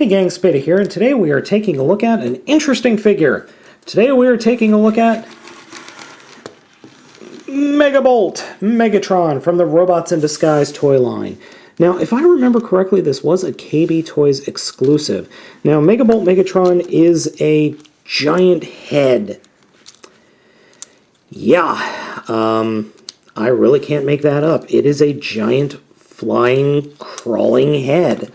Hey gang, Spada here, and today we are taking a look at an interesting figure. Today we are taking a look at Megabolt, Megatron from the Robots in Disguise toy line. Now, if I remember correctly, this was a KB Toys exclusive. Now, Megabolt Megatron is a giant head. Yeah, I really can't make that up. It is a giant flying, crawling head.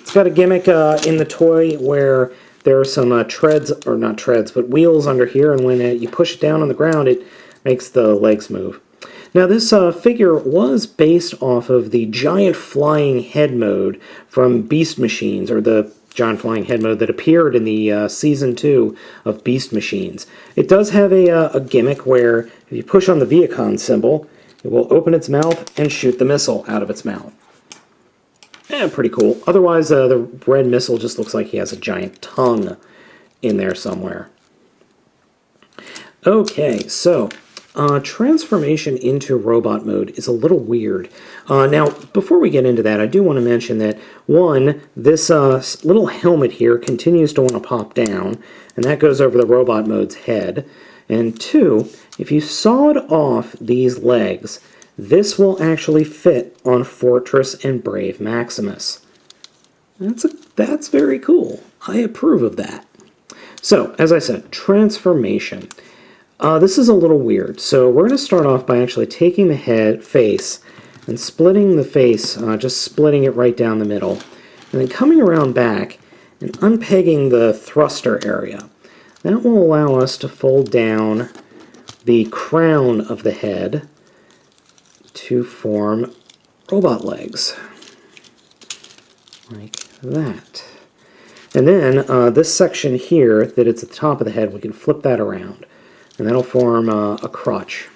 It's got a gimmick in the toy where there are some treads, or not treads, but wheels under here, and when you push it down on the ground, it makes the legs move. Now, this figure was based off of the giant flying head mode from Beast Machines, or the giant flying head mode that appeared in the Season 2 of Beast Machines. It does have a gimmick where if you push on the Viacon symbol, it will open its mouth and shoot the missile out of its mouth. Pretty cool. Otherwise, the red missile just looks like he has a giant tongue in there somewhere. Okay, so transformation into robot mode is a little weird. Now, before we get into that, I do want to mention that, one, this little helmet here continues to want to pop down, and that goes over the robot mode's head. And two, if you sawed off these legs, this will actually fit on Fortress and Brave Maximus. That's very cool. I approve of that. So, as I said, transformation. This is a little weird. So we're going to start off by actually taking the face and splitting the face, just splitting it right down the middle, and then coming around back and unpegging the thruster area. That will allow us to fold down the crown of the head to form robot legs, like that. And then this section here, that it's at the top of the head, we can flip that around, and that'll form a crotch.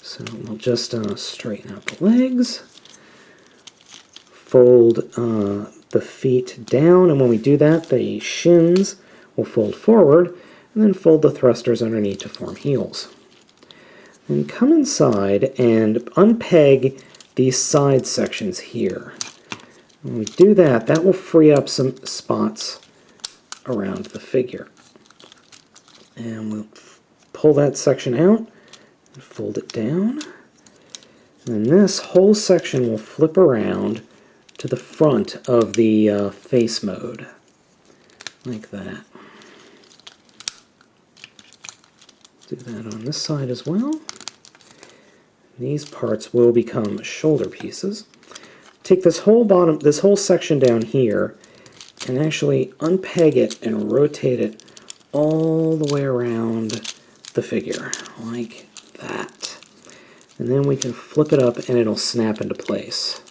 So we'll just straighten out the legs, fold the feet down, and when we do that, the shins will fold forward, and then fold the thrusters underneath to form heels. And come inside and unpeg these side sections here. When we do that, that will free up some spots around the figure. And we'll pull that section out and fold it down. And this whole section will flip around to the front of the face mode, like that. Do that on this side as well. These parts will become shoulder pieces. Take this whole section down here, and actually unpeg it and rotate it all the way around the figure, like that. And then we can flip it up and it'll snap into place.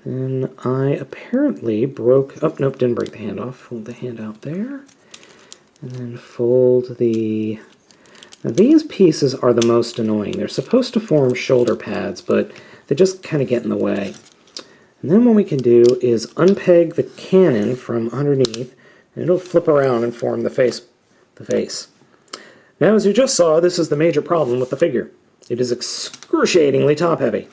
And I apparently broke, oh nope, didn't break the hand off. Fold the hand out there. And then fold the... Now these pieces are the most annoying. They're supposed to form shoulder pads, but they just kind of get in the way. And then what we can do is unpeg the cannon from underneath, and it'll flip around and form the face. Now, as you just saw, this is the major problem with the figure. It is excruciatingly top-heavy.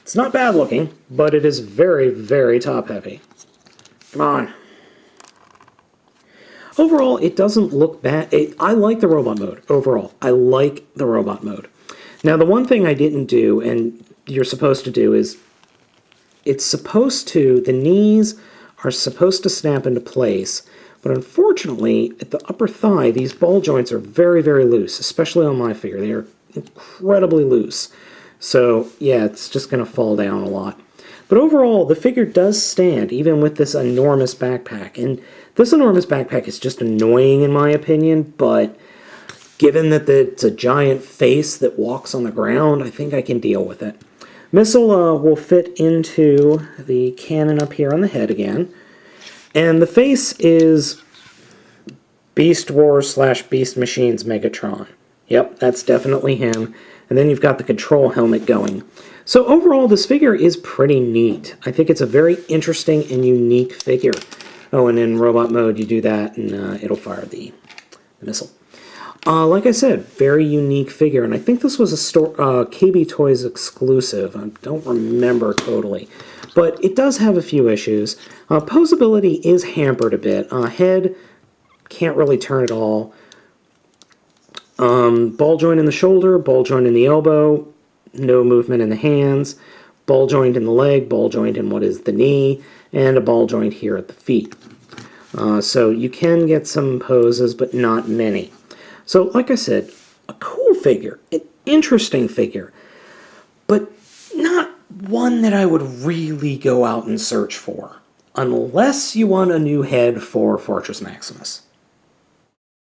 It's not bad looking, but it is very, very top-heavy. Come on. Overall, it doesn't look bad. I like the robot mode, overall. I like the robot mode. Now, the one thing I didn't do, and you're supposed to do, is the knees are supposed to snap into place, but unfortunately, at the upper thigh, these ball joints are very, very loose, especially on my figure. They are incredibly loose. So, yeah, it's just going to fall down a lot. But overall, the figure does stand, even with this enormous backpack. And this enormous backpack is just annoying in my opinion, but given that it's a giant face that walks on the ground, I think I can deal with it. Missile will fit into the cannon up here on the head again. And the face is Beast Wars / Beast Machines Megatron. Yep, that's definitely him. And then you've got the control helmet going. So overall, this figure is pretty neat. I think it's a very interesting and unique figure. Oh, and in robot mode, you do that, and it'll fire the missile. Like I said, very unique figure, and I think this was a KB Toys exclusive. I don't remember totally, but it does have a few issues. Posability is hampered a bit. Head can't really turn at all. Ball joint in the shoulder, ball joint in the elbow, no movement in the hands, ball joint in the leg, ball joint in what is the knee, and a ball joint here at the feet. So you can get some poses, but not many. So, like I said, a cool figure, an interesting figure, but not one that I would really go out and search for, unless you want a new head for Fortress Maximus.